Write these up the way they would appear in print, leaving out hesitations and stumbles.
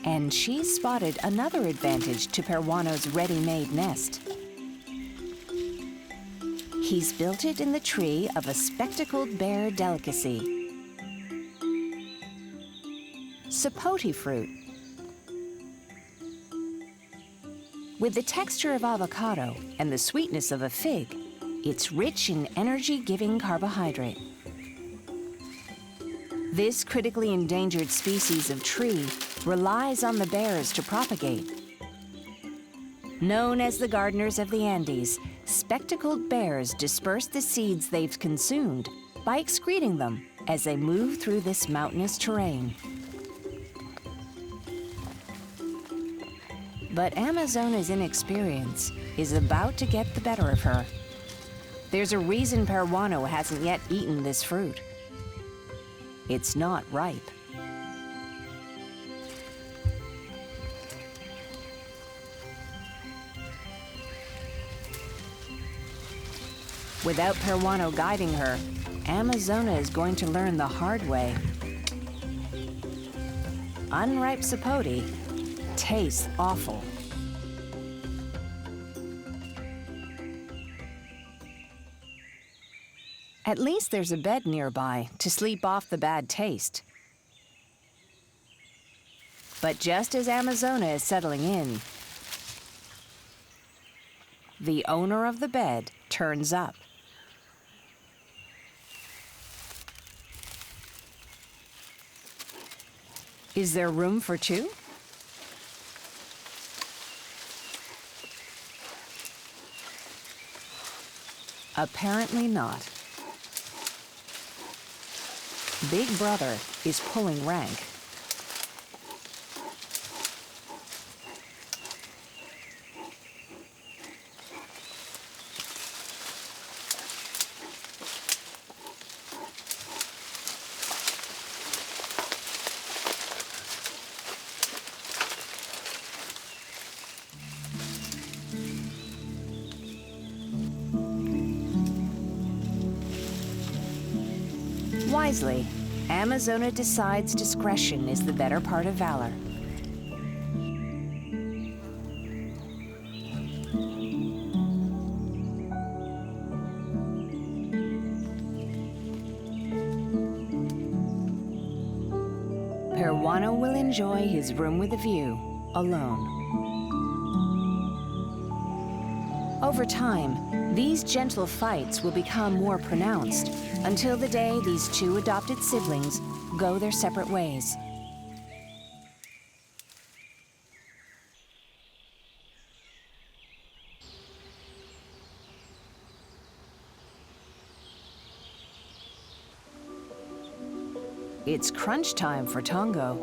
And she's spotted another advantage to Peruano's ready-made nest. He's built it in the tree of a spectacled bear delicacy, sapote fruit. With the texture of avocado and the sweetness of a fig, it's rich in energy-giving carbohydrate. This critically endangered species of tree relies on the bears to propagate. Known as the gardeners of the Andes, spectacled bears disperse the seeds they've consumed by excreting them as they move through this mountainous terrain. But Amazona's inexperience is about to get the better of her. There's a reason Peruano hasn't yet eaten this fruit. It's not ripe. Without Peruano guiding her, Amazona is going to learn the hard way. Unripe sapote tastes awful. At least there's a bed nearby to sleep off the bad taste. But just as Amazona is settling in, the owner of the bed turns up. Is there room for two? Apparently not. Big Brother is pulling rank. Wisely, Amazona decides discretion is the better part of valor. Peruano will enjoy his room with a view, alone. Over time, these gentle fights will become more pronounced until the day these two adopted siblings go their separate ways. It's crunch time for Tongo.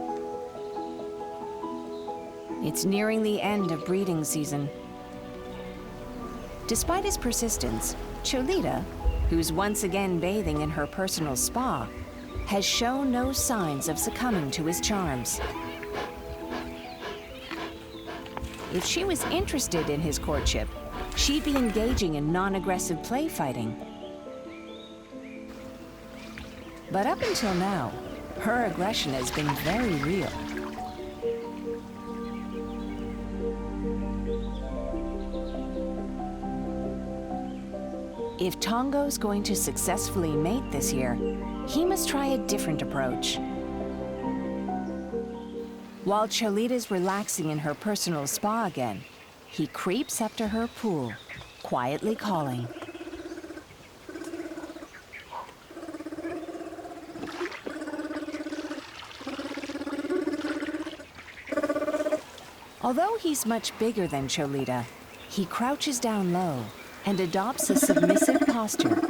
It's nearing the end of breeding season. Despite his persistence, Cholita, who's once again bathing in her personal spa, has shown no signs of succumbing to his charms. If she was interested in his courtship, she'd be engaging in non-aggressive play fighting. But up until now, her aggression has been very real. If Tongo's going to successfully mate this year, he must try a different approach. While Cholita's relaxing in her personal spa again, he creeps up to her pool, quietly calling. Although he's much bigger than Cholita, he crouches down low and adopts a submissive posture.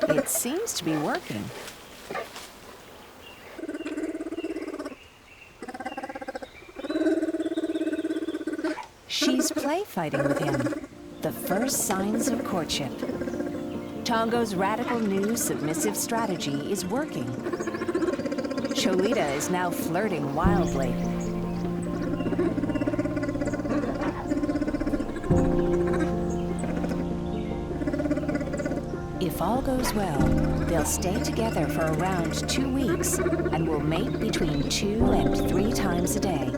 It seems to be working. She's play fighting with him, the first signs of courtship. Tongo's radical new submissive strategy is working. Cholita is now flirting wildly. If If all goes well, they'll stay together for around 2 weeks and will mate between 2 and 3 times a day.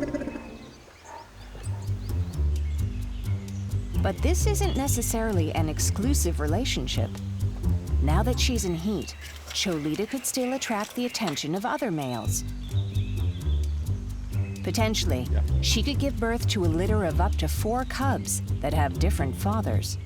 But this isn't necessarily an exclusive relationship. Now that she's in heat, Cholita could still attract the attention of other males. Potentially, she could give birth to a litter of up to 4 cubs that have different fathers.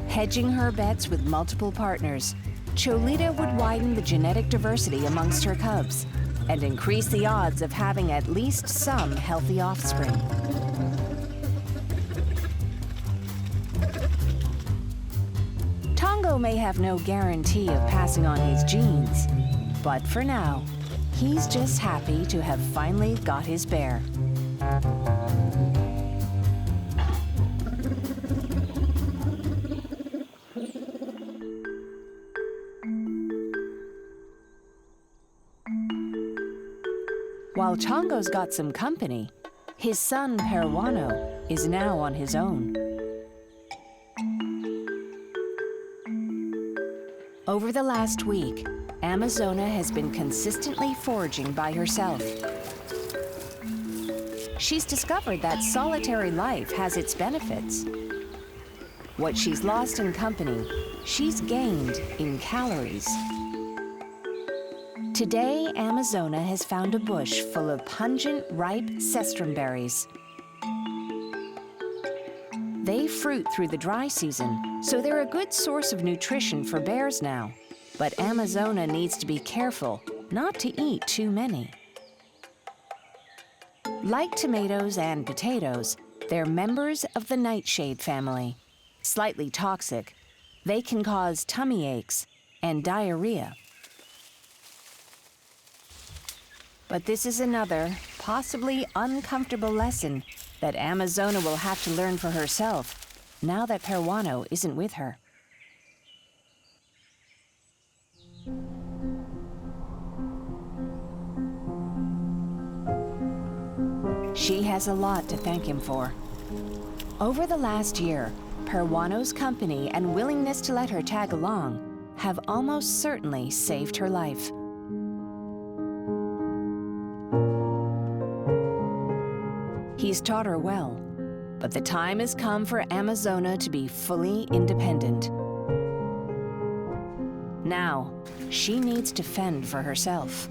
Hedging her bets with multiple partners, Cholita would widen the genetic diversity amongst her cubs and increase the odds of having at least some healthy offspring. Tongo may have no guarantee of passing on his genes, but for now, he's just happy to have finally got his bear. While Tongo's got some company, his son Peruano is now on his own. Over the last week, Amazona has been consistently foraging by herself. She's discovered that solitary life has its benefits. What she's lost in company, she's gained in calories. Today, Amazona has found a bush full of pungent, ripe cestrum berries. They fruit through the dry season, so they're a good source of nutrition for bears now. But Amazona needs to be careful not to eat too many. Like tomatoes and potatoes, they're members of the nightshade family. Slightly toxic, they can cause tummy aches and diarrhea. But this is another, possibly uncomfortable lesson that Amazona will have to learn for herself now that Peruano isn't with her. She has a lot to thank him for. Over the last year, Peruano's company and willingness to let her tag along have almost certainly saved her life. He's taught her well, but the time has come for Amazona to be fully independent. Now, she needs to fend for herself.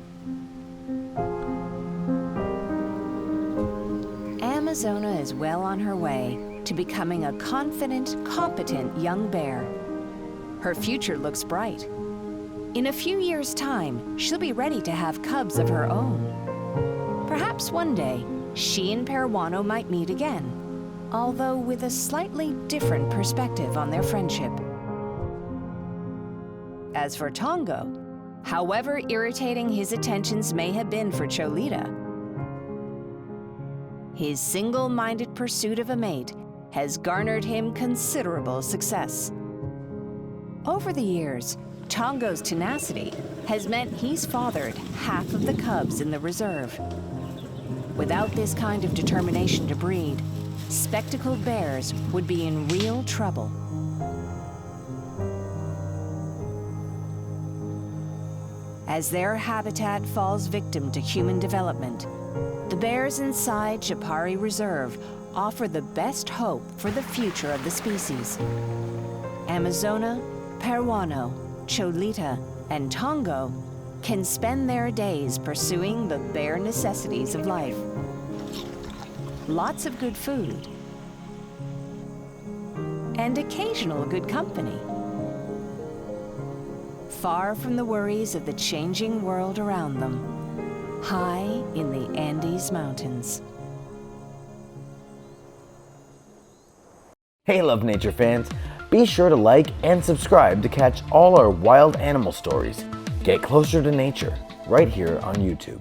Amazona is well on her way to becoming a confident, competent young bear. Her future looks bright. In a few years' time, she'll be ready to have cubs of her own. Perhaps one day, she and Peruano might meet again, although with a slightly different perspective on their friendship. As for Tongo, however irritating his attentions may have been for Cholita, his single-minded pursuit of a mate has garnered him considerable success. Over the years, Tongo's tenacity has meant he's fathered half of the cubs in the reserve. Without this kind of determination to breed, spectacled bears would be in real trouble. As their habitat falls victim to human development, the bears inside Chapari Reserve offer the best hope for the future of the species. Amazona, Peruano, Cholita, and Tongo can spend their days pursuing the bare necessities of life. Lots of good food, and occasional good company. Far from the worries of the changing world around them, high in the Andes Mountains. Hey Love Nature fans, be sure to like and subscribe to catch all our wild animal stories. Get closer to nature right here on YouTube.